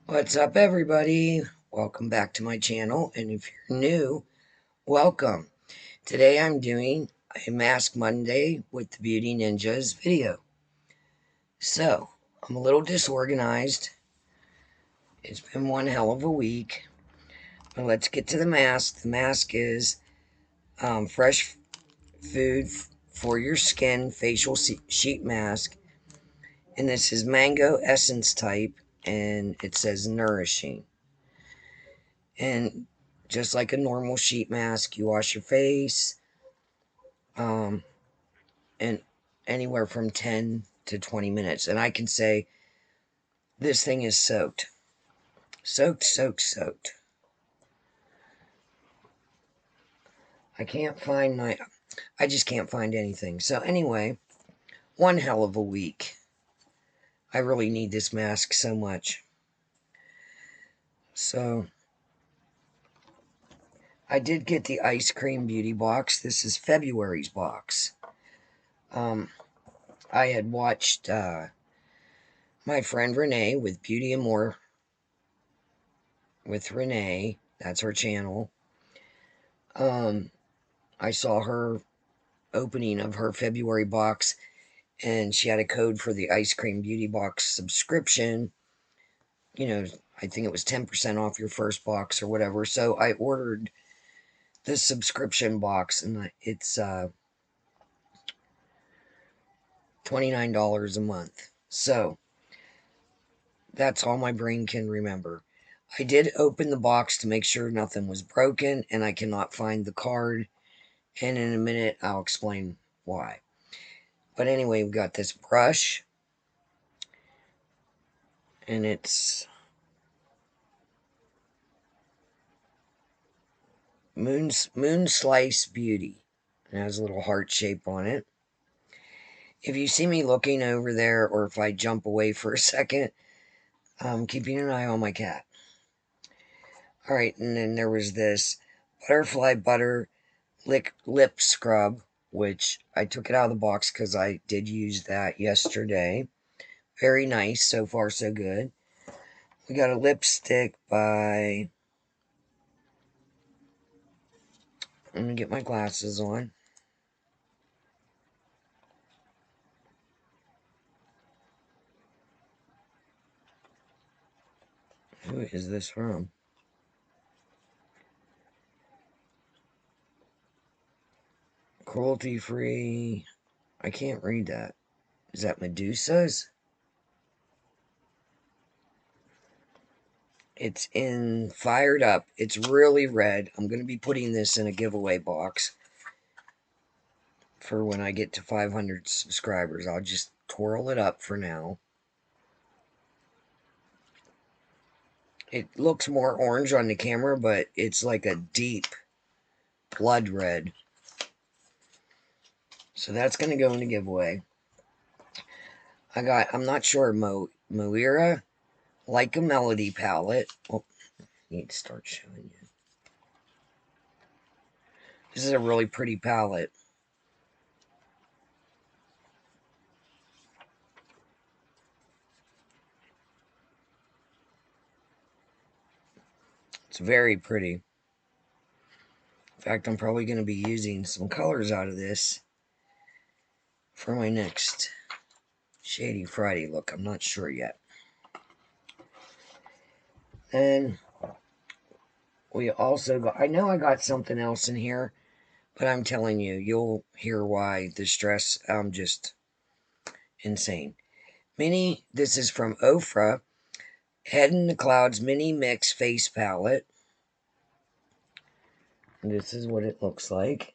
What's up, everybody? Welcome back to my channel, and if you're new, welcome. Today I'm doing a Mask Monday with the Beauty Ninjas video. So, I'm a little disorganized. It's been one hell of a week. But let's get to the mask. The mask is fresh food for your skin facial sheet mask. And this is mango essence type, and it says nourishing. And just like a normal sheet mask, you wash your face, and anywhere from 10 to 20 minutes. And I can say this thing is soaked. Soaked. I just can't find anything. So anyway, one hell of a week. I really need this mask so much. So, I did get the ice cream beauty box. This is February's box. I had watched my friend Renee with Beauty and More with Renee. That's her channel. I saw her opening of her February box, and she had a code for the ice cream beauty box subscription. You know, I think it was 10% off your first box or whatever. So I ordered the subscription box, and it's $29 a month. So that's all my brain can remember. I did open the box to make sure nothing was broken, and I cannot find the card. And in a minute, I'll explain why. But anyway, we've got this brush, and it's Moon Slice Beauty. It has a little heart shape on it. If you see me looking over there, or if I jump away for a second, I'm keeping an eye on my cat. Alright, and then there was this Butterfly Butter Lip Scrub, which I took it out of the box because I did use that yesterday. Very nice. So far, so good. We got a lipstick by... Let me get my glasses on. Who is this from? Cruelty free. I can't read that. Is that Medusa's? It's in Fired Up. It's really red. I'm going to be putting this in a giveaway box for when I get to 500 subscribers. I'll just twirl it up for now. It looks more orange on the camera, but it's like a deep blood red. So that's going to go in the giveaway. I'm not sure, Moira, Like a Melody palette. Oh, I need to start showing you. This is a really pretty palette. It's very pretty. In fact, I'm probably going to be using some colors out of this for my next Shady Friday look. I'm not sure yet. And we also got... I know I got something else in here, but I'm telling you, you'll hear why the stress. I'm just insane. This is from Ofra. Head in the Clouds Mini Mix Face Palette. And this is what it looks like.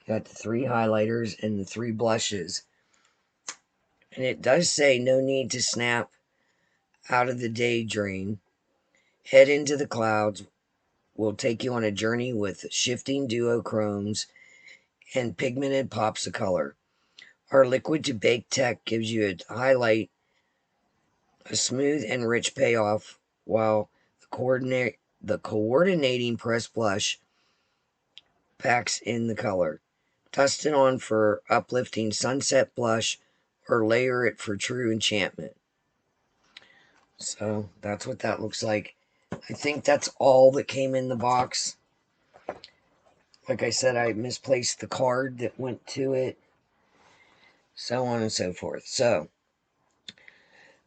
Got the 3 highlighters and the 3 blushes. And it does say no need to snap out of the daydream. Head into the Clouds will take you on a journey with shifting duochromes and pigmented pops of color. Our liquid to bake tech gives you a highlight, a smooth and rich payoff, while the coordinating press blush packs in the color. Dust it on for uplifting sunset blush, or layer it for true enchantment. So that's what that looks like. I think that's all that came in the box. Like I said, I misplaced the card that went to it, so on and so forth. So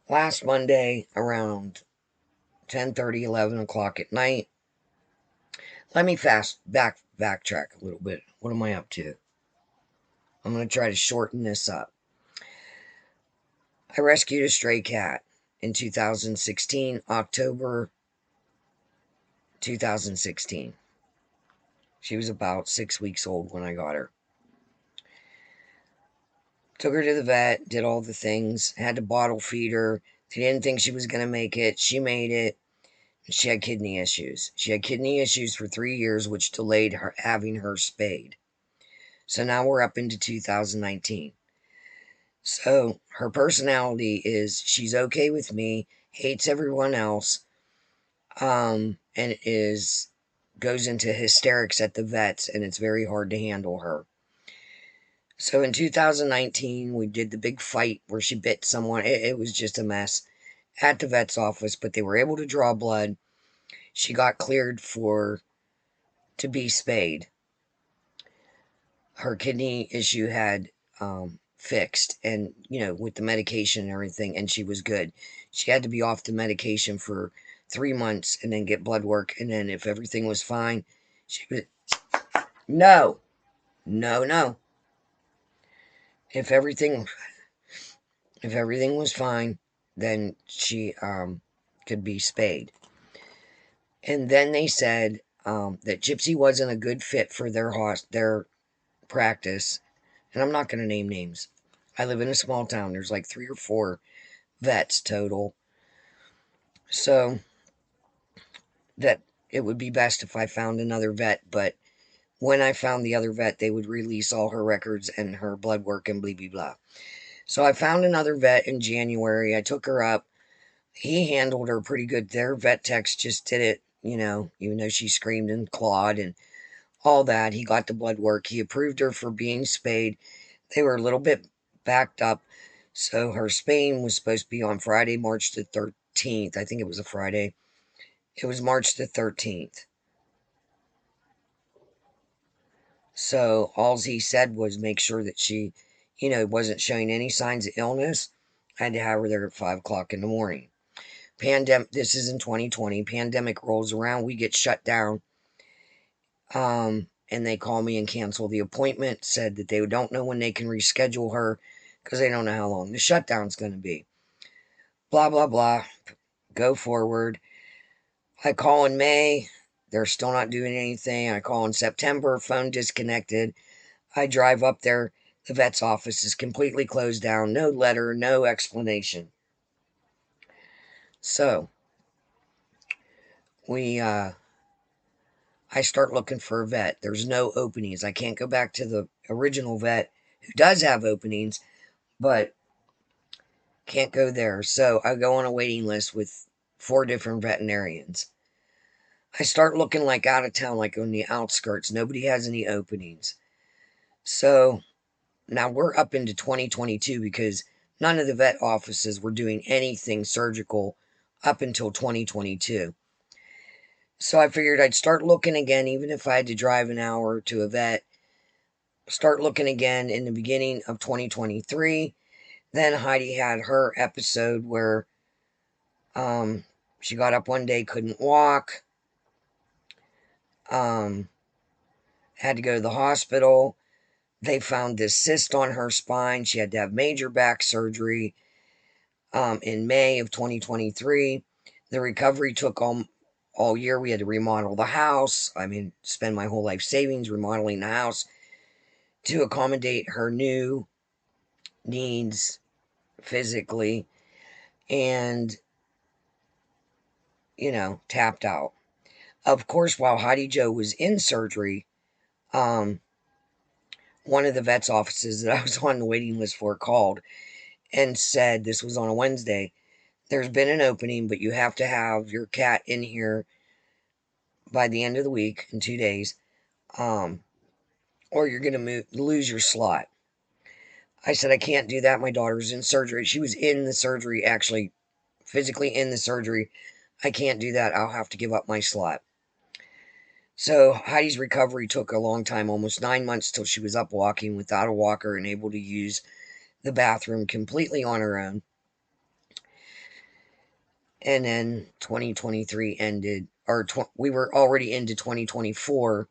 last Monday around 10:30, 11 o'clock at night. Let me backtrack a little bit. What am I up to? I'm going to try to shorten this up. I rescued a stray cat in 2016, October 2016. She was about 6 weeks old when I got her. Took her to the vet, did all the things, had to bottle feed her. They didn't think she was going to make it. She made it. She had kidney issues. She had kidney issues for 3 years, which delayed her having her spayed. So now we're up into 2019. So her personality is she's okay with me, hates everyone else, and is goes into hysterics at the vets, and it's very hard to handle her. So in 2019, we did the big fight where she bit someone. It was just a mess at the vet's office, but they were able to draw blood. She got cleared to be spayed. Her kidney issue had fixed, and with the medication and everything, and she was good. She had to be off the medication for 3 months and then get blood work, and then if everything was fine, she was no, no, no. If everything was fine, then she could be spayed. And then they said that Gypsy wasn't a good fit for their practice, and I'm not going to name names. I live in a small town. There's like 3 or 4 vets total. So that it would be best if I found another vet. But when I found the other vet, they would release all her records and her blood work and blah, blah, blah. So I found another vet in January. I took her up. He handled her pretty good. Their vet techs just did it, even though she screamed and clawed and all that. He got the blood work. He approved her for being spayed. They were a little bit backed up. So her spaying was supposed to be on Friday, March the 13th. I think it was a Friday. It was March the 13th. So all he said was make sure that she, wasn't showing any signs of illness. I had to have her there at 5 o'clock in the morning. This is in 2020. Pandemic rolls around. We get shut down. And they call me and cancel the appointment. Said that they don't know when they can reschedule her because they don't know how long the shutdown's going to be. Blah, blah, blah. Go forward. I call in May. They're still not doing anything. I call in September. Phone disconnected. I drive up there. The vet's office is completely closed down. No letter, no explanation. So, I start looking for a vet. There's no openings. I can't go back to the original vet who does have openings, but can't go there. So I go on a waiting list with 4 different veterinarians. I start looking like out of town, like on the outskirts. Nobody has any openings. So now we're up into 2022 because none of the vet offices were doing anything surgical up until 2022. So I figured I'd start looking again, even if I had to drive an hour to a vet. Start looking again in the beginning of 2023. Then Heidi had her episode where she got up one day, couldn't walk, had to go to the hospital. They found this cyst on her spine. She had to have major back surgery in May of 2023. The recovery took all year. We had to remodel the house. Spend my whole life savings remodeling the house to accommodate her new needs physically, and tapped out. Of course, while Heidi Joe was in surgery, one of the vet's offices that I was on the waiting list for called and said, this was on a Wednesday, there's been an opening, but you have to have your cat in here by the end of the week in 2 days, or you're going to lose your slot. I said, I can't do that. My daughter's in surgery. She was in the surgery actually physically in the surgery, I can't do that. I'll have to give up my slot. So Heidi's recovery took a long time, almost 9 months, till she was up walking without a walker and able to use the bathroom completely on her own. And then 2023 ended, or we were already into 2024.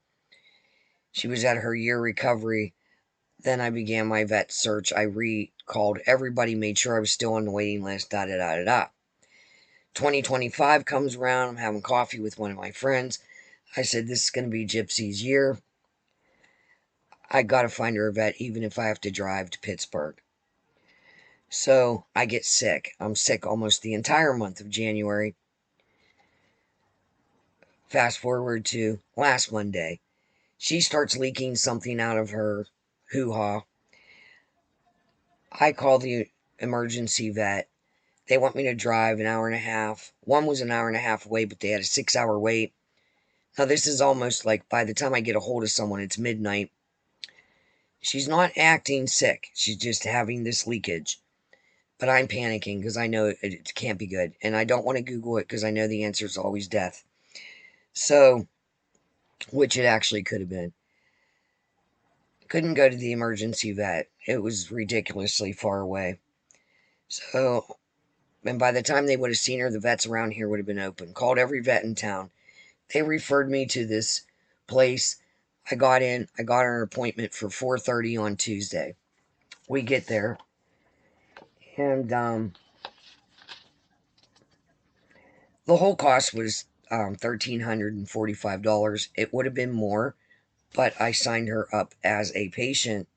She was at her year recovery. Then I began my vet search. I recalled everybody, made sure I was still on the waiting list, da da da da da. 2025 comes around. I'm having coffee with one of my friends. I said, this is going to be Gypsy's year. I got to find her a vet, even if I have to drive to Pittsburgh. So I get sick. I'm sick almost the entire month of January. Fast forward to last Monday. She starts leaking something out of her hoo-ha. I call the emergency vet. They want me to drive an hour and a half. One was an hour and a half away, but they had a 6-hour wait. Now, this is almost like by the time I get a hold of someone, it's midnight. She's not acting sick. She's just having this leakage. But I'm panicking because I know it can't be good. And I don't want to Google it because I know the answer is always death. So, which it actually could have been. Couldn't go to the emergency vet. It was ridiculously far away. So, and by the time they would have seen her, the vets around here would have been open. Called every vet in town. They referred me to this place. I got in. I got an appointment for 4:30 on Tuesday. We get there. And the whole cost was $1,345. It would have been more, but I signed her up as a patient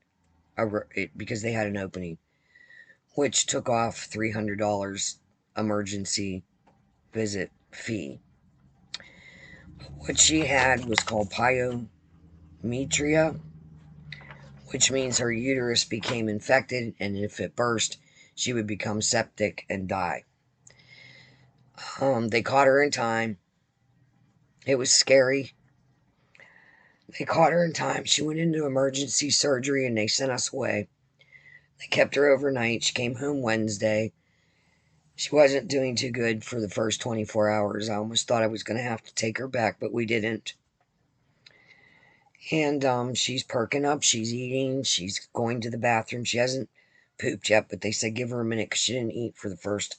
because they had an opening, which took off $300 emergency visit fee. What she had was called pyometria, which means her uterus became infected, and if it burst, she would become septic and die. They caught her in time. It was scary. They caught her in time. She went into emergency surgery, and they sent us away. They kept her overnight. She came home Wednesday. She wasn't doing too good for the first 24 hours. I almost thought I was going to have to take her back, but we didn't. And she's perking up. She's eating. She's going to the bathroom. She hasn't pooped yet, but they said give her a minute because she didn't eat for the first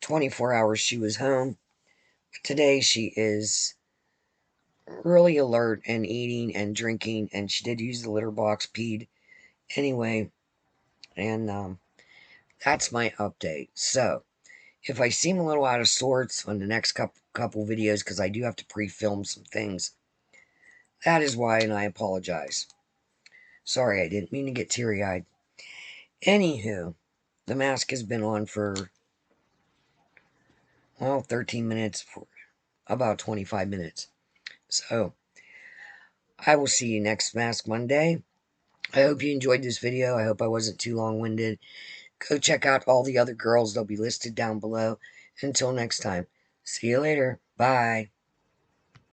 24 hours she was home. But today she is really alert and eating and drinking, and she did use the litter box, peed anyway. And that's my update. So, if I seem a little out of sorts on the next couple videos, because I do have to pre-film some things, that is why, and I apologize. Sorry, I didn't mean to get teary-eyed. Anywho, the mask has been on for, well, 13 minutes, for about 25 minutes. So, I will see you next Mask Monday. I hope you enjoyed this video. I hope I wasn't too long-winded. Go check out all the other girls. They'll be listed down below. Until next time, see you later. Bye.